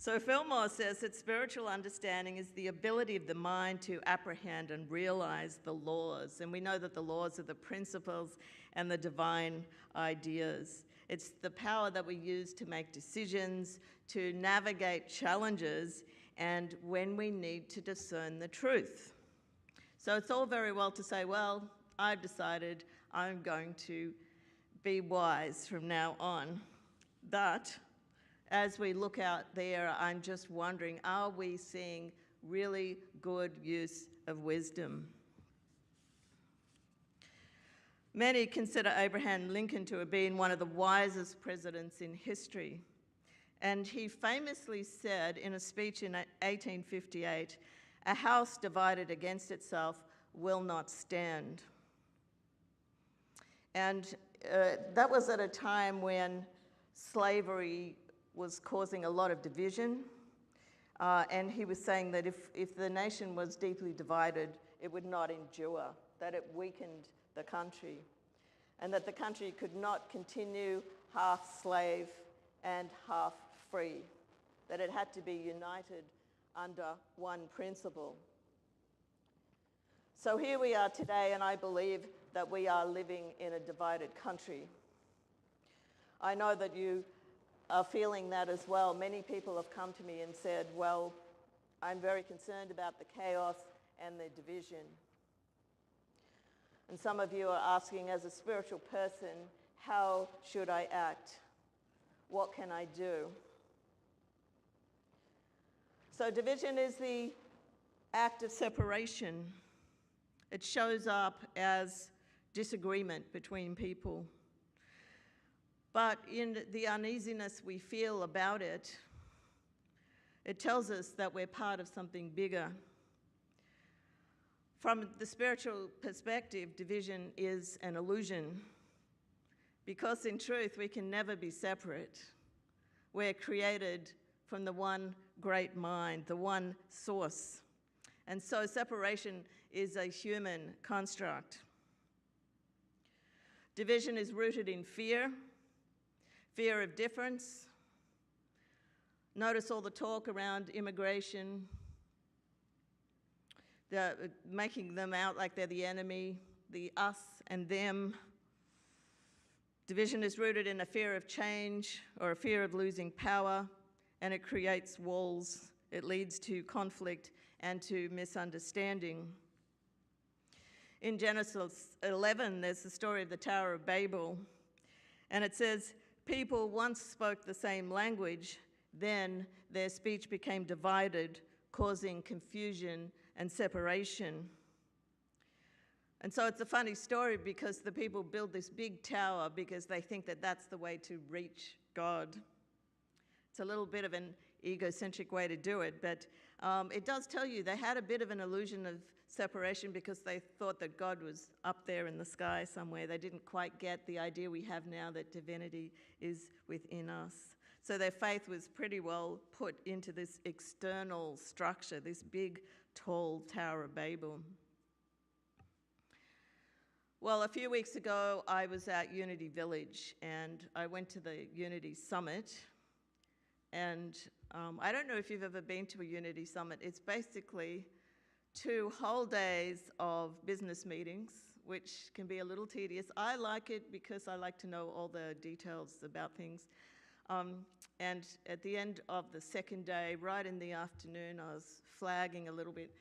So Fillmore says that spiritual understanding is the ability of the mind to apprehend and realize the laws. And we know that the laws are the principles and the divine ideas. It's the power that we use to make decisions, to navigate challenges, and when we need to discern the truth. So it's all very well to say, well, I've decided I'm going to be wise from now on. But as we look out there, I'm just wondering, are we seeing really good use of wisdom? Many consider Abraham Lincoln to have been one of the wisest presidents in history. And he famously said in a speech in 1858, "A house divided against itself will not stand." And that was at a time when slavery was causing a lot of division. And he was saying that if the nation was deeply divided, it would not endure, that it weakened the country, and that the country could not continue half slave and half free, that it had to be united under one principle. So here we are today, and I believe that we are living in a divided country. I know that you are feeling that as well. Many people have come to me and said, well, I'm very concerned about the chaos and the division. And some of you are asking, as a spiritual person, how should I act? What can I do? So division is the act of separation. It shows up as disagreement between people. But in the uneasiness we feel about it, it tells us that we're part of something bigger. From the spiritual perspective, division is an illusion, because in truth we can never be separate. We're created from the one great mind, the one source. And so separation is a human construct. Division is rooted in fear of difference. Notice all the talk around immigration, making them out like they're the enemy, the us and them. Division is rooted in a fear of change or a fear of losing power, and it creates walls. It leads to conflict and to misunderstanding. In Genesis 11, there's the story of the Tower of Babel, and it says, people once spoke the same language, then their speech became divided, causing confusion and separation. And so it's a funny story, because the people build this big tower because they think that that's the way to reach God. It's a little bit of an egocentric way to do it, but it does tell you they had a bit of an illusion of separation because they thought that God was up there in the sky somewhere. They didn't quite get the idea we have now that divinity is within us. So their faith was pretty well put into this external structure, this big, tall Tower of Babel. Well, a few weeks ago, I was at Unity Village, and I went to the Unity Summit. And I don't know if you've ever been to a Unity Summit. It's basically 2 whole days of business meetings, which can be a little tedious. I like it because I like to know all the details about things. And at the end of the second day, right in the afternoon, I was flagging a little bit.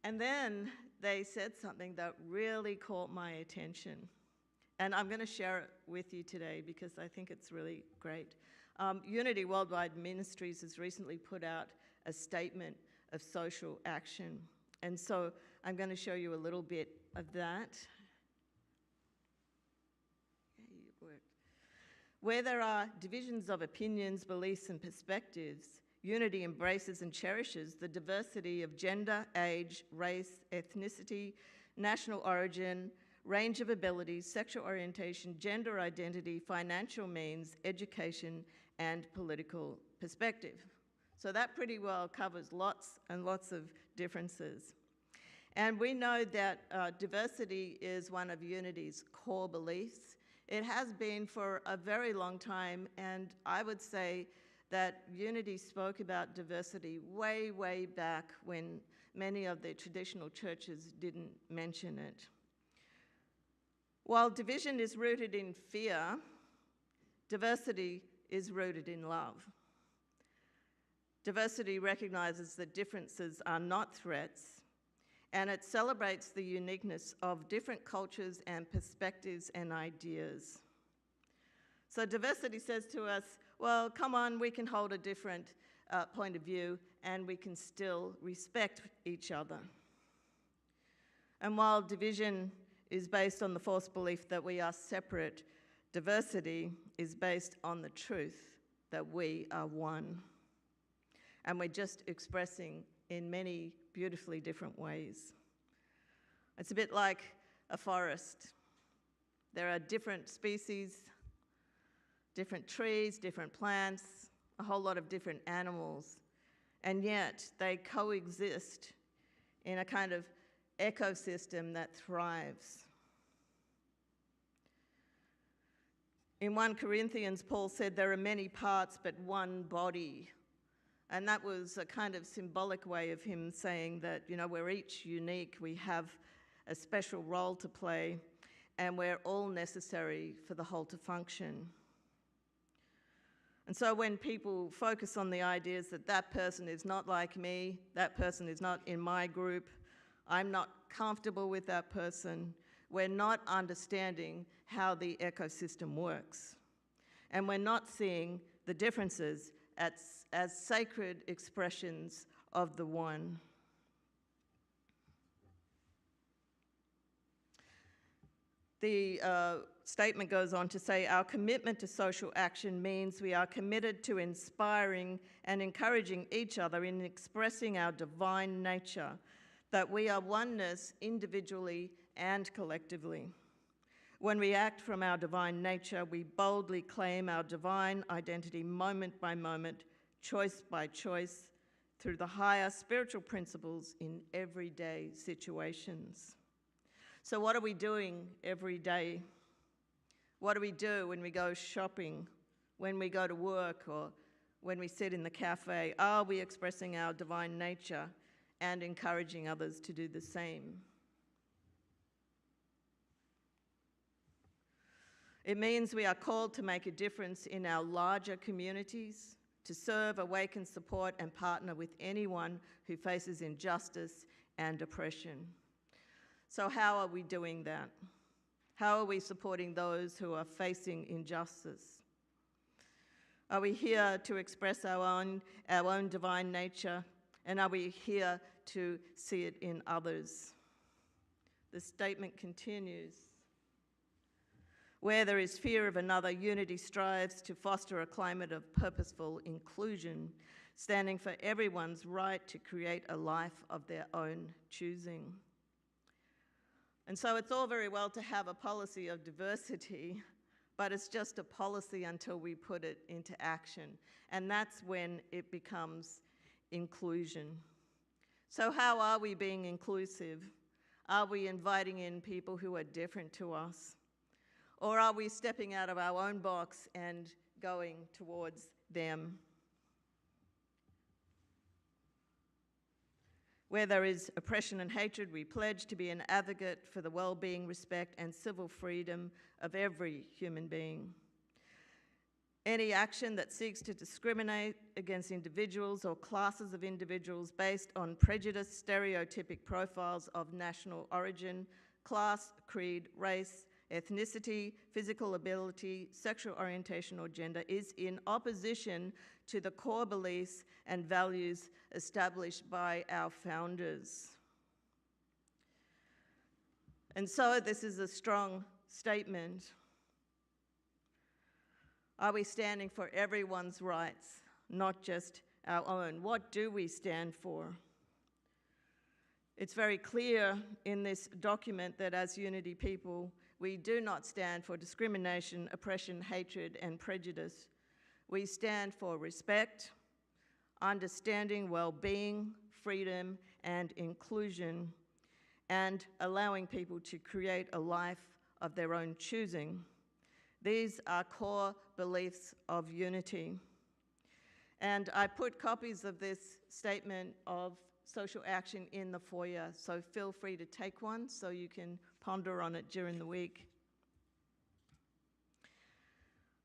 And then they said something that really caught my attention. And I'm going to share it with you today because I think it's really great. Unity Worldwide Ministries has recently put out a statement of social action. And so I'm going to show you a little bit of that. Where there are divisions of opinions, beliefs, and perspectives, Unity embraces and cherishes the diversity of gender, age, race, ethnicity, national origin, range of abilities, sexual orientation, gender identity, financial means, education, and political perspective. So that pretty well covers lots and lots of differences. And we know that diversity is one of Unity's core beliefs. It has been for a very long time, and I would say that unity spoke about diversity way, way back when many of the traditional churches didn't mention it. While division is rooted in fear, diversity is rooted in love. Diversity recognizes that differences are not threats, and it celebrates the uniqueness of different cultures and perspectives and ideas. So diversity says to us, well, come on, we can hold a different point of view and we can still respect each other. And while division is based on the false belief that we are separate, diversity is based on the truth that we are one. And we're just expressing in many beautifully different ways. It's a bit like a forest. There are different species, different trees, different plants, a whole lot of different animals, and yet they coexist in a kind of ecosystem that thrives. In 1 Corinthians, Paul said there are many parts but one body. And that was a kind of symbolic way of him saying that, you know, we're each unique, we have a special role to play, and we're all necessary for the whole to function. And so when people focus on the ideas that that person is not like me, that person is not in my group, I'm not comfortable with that person, we're not understanding how the ecosystem works. And we're not seeing the differences as sacred expressions of the one. The statement goes on to say, our commitment to social action means we are committed to inspiring and encouraging each other in expressing our divine nature, that we are oneness individually and collectively. When we act from our divine nature, we boldly claim our divine identity moment by moment, choice by choice, through the higher spiritual principles in everyday situations. So what are we doing every day? What do we do when we go shopping, when we go to work, or when we sit in the cafe? Are we expressing our divine nature and encouraging others to do the same? It means we are called to make a difference in our larger communities, to serve, awaken, support, and partner with anyone who faces injustice and oppression. So how are we doing that? How are we supporting those who are facing injustice? Are we here to express our own divine nature, and are we here to see it in others? The statement continues. Where there is fear of another, unity strives to foster a climate of purposeful inclusion, standing for everyone's right to create a life of their own choosing. And so it's all very well to have a policy of diversity, but it's just a policy until we put it into action. And that's when it becomes inclusion. So how are we being inclusive? Are we inviting in people who are different to us? Or are we stepping out of our own box and going towards them? Where there is oppression and hatred, we pledge to be an advocate for the well-being, respect, and civil freedom of every human being. Any action that seeks to discriminate against individuals or classes of individuals based on prejudice, stereotypic profiles of national origin, class, creed, race, ethnicity, physical ability, sexual orientation, or gender is in opposition to the core beliefs and values established by our founders. And so this is a strong statement. Are we standing for everyone's rights, not just our own? What do we stand for? It's very clear in this document that as Unity people, we do not stand for discrimination, oppression, hatred, and prejudice. We stand for respect, understanding, well-being, freedom, and inclusion, and allowing people to create a life of their own choosing. These are core beliefs of Unity. And I put copies of this statement of social action in the foyer, so feel free to take one so you can ponder on it during the week.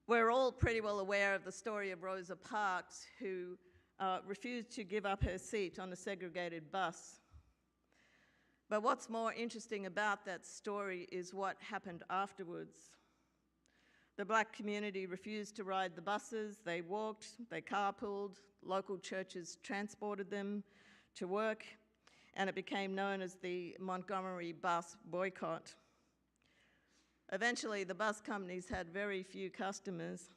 We're all pretty well aware of the story of Rosa Parks, who refused to give up her seat on a segregated bus. But what's more interesting about that story is what happened afterwards. The black community refused to ride the buses. They walked, they carpooled, local churches transported them to work, and it became known as the Montgomery bus boycott. Eventually, the bus companies had very few customers,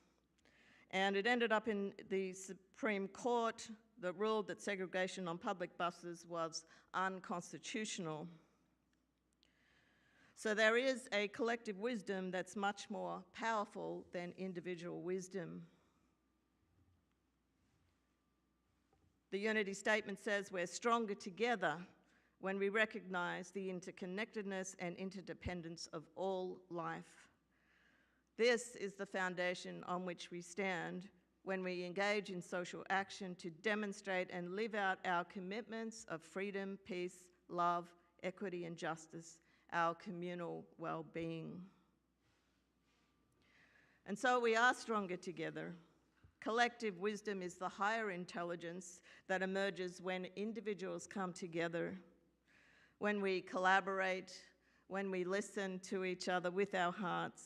and it ended up in the Supreme Court that ruled that segregation on public buses was unconstitutional. So there is a collective wisdom that's much more powerful than individual wisdom. The Unity Statement says we're stronger together when we recognize the interconnectedness and interdependence of all life. This is the foundation on which we stand when we engage in social action to demonstrate and live out our commitments of freedom, peace, love, equity, and justice, our communal well-being. And so we are stronger together. Collective wisdom is the higher intelligence that emerges when individuals come together, when we collaborate, when we listen to each other with our hearts,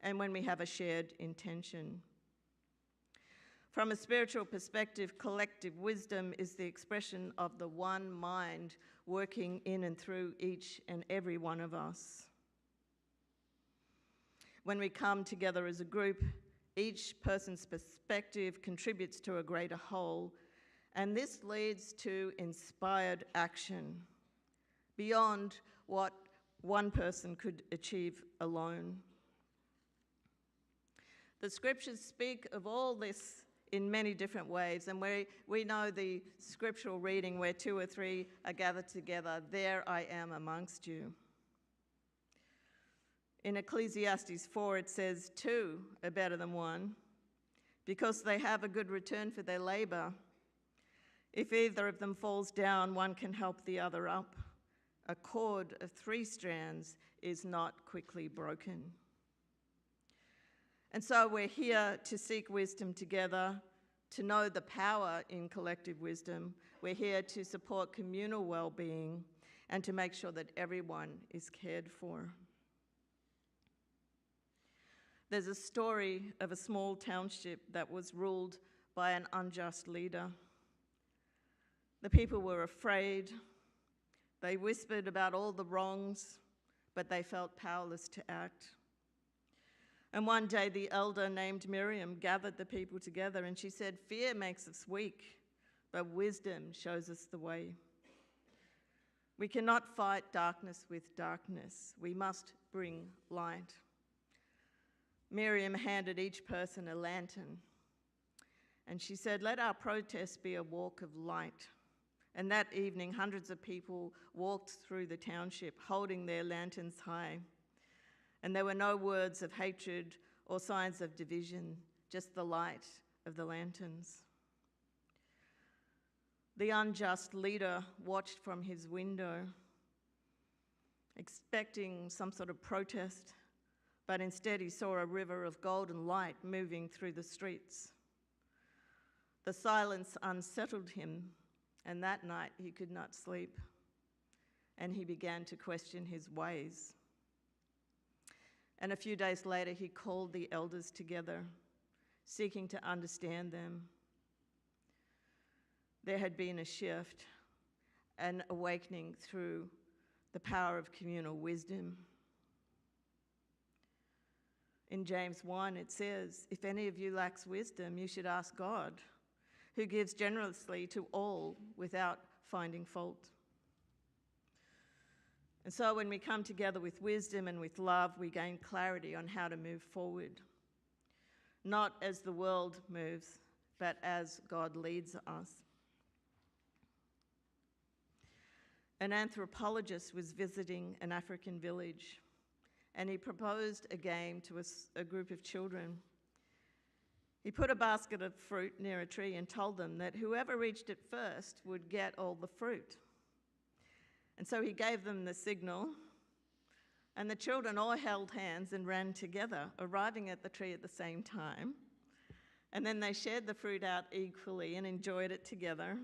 and when we have a shared intention. From a spiritual perspective, collective wisdom is the expression of the one mind working in and through each and every one of us. When we come together as a group, each person's perspective contributes to a greater whole, and this leads to inspired action beyond what one person could achieve alone. The scriptures speak of all this in many different ways, and we know the scriptural reading where 2 or 3 are gathered together, there I am amongst you. In Ecclesiastes 4 it says 2 are better than 1 because they have a good return for their labor. If either of them falls down, one can help the other up. A cord of 3 strands is not quickly broken. And so we're here to seek wisdom together, to know the power in collective wisdom. We're here to support communal well-being and to make sure that everyone is cared for. There's a story of a small township that was ruled by an unjust leader. The people were afraid. They whispered about all the wrongs, but they felt powerless to act. And one day the elder named Miriam gathered the people together and she said, "Fear makes us weak, but wisdom shows us the way. We cannot fight darkness with darkness. We must bring light." Miriam handed each person a lantern and she said, "Let our protest be a walk of light." And that evening, hundreds of people walked through the township holding their lanterns high. And there were no words of hatred or signs of division, just the light of the lanterns. The unjust leader watched from his window, expecting some sort of protest, but instead he saw a river of golden light moving through the streets. The silence unsettled him, and that night he could not sleep, and he began to question his ways. And a few days later, he called the elders together, seeking to understand them. There had been a shift, an awakening through the power of communal wisdom. In James 1, it says, "If any of you lacks wisdom, you should ask God, who gives generously to all without finding fault." And so when we come together with wisdom and with love, we gain clarity on how to move forward, not as the world moves, but as God leads us. An anthropologist was visiting an African village, and he proposed a game to a group of children. He put a basket of fruit near a tree and told them that whoever reached it first would get all the fruit. And so he gave them the signal, and the children all held hands and ran together, arriving at the tree at the same time. And then they shared the fruit out equally and enjoyed it together.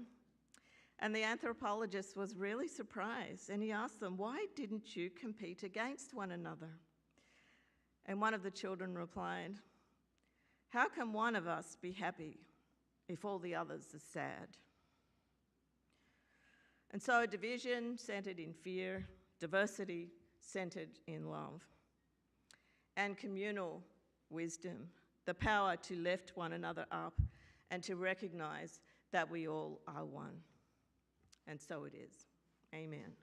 And the anthropologist was really surprised, and he asked them, "Why didn't you compete against one another?" And one of the children replied, "How can one of us be happy if all the others are sad?" And so division centered in fear, diversity centered in love, and communal wisdom, the power to lift one another up and to recognize that we all are one. And so it is. Amen.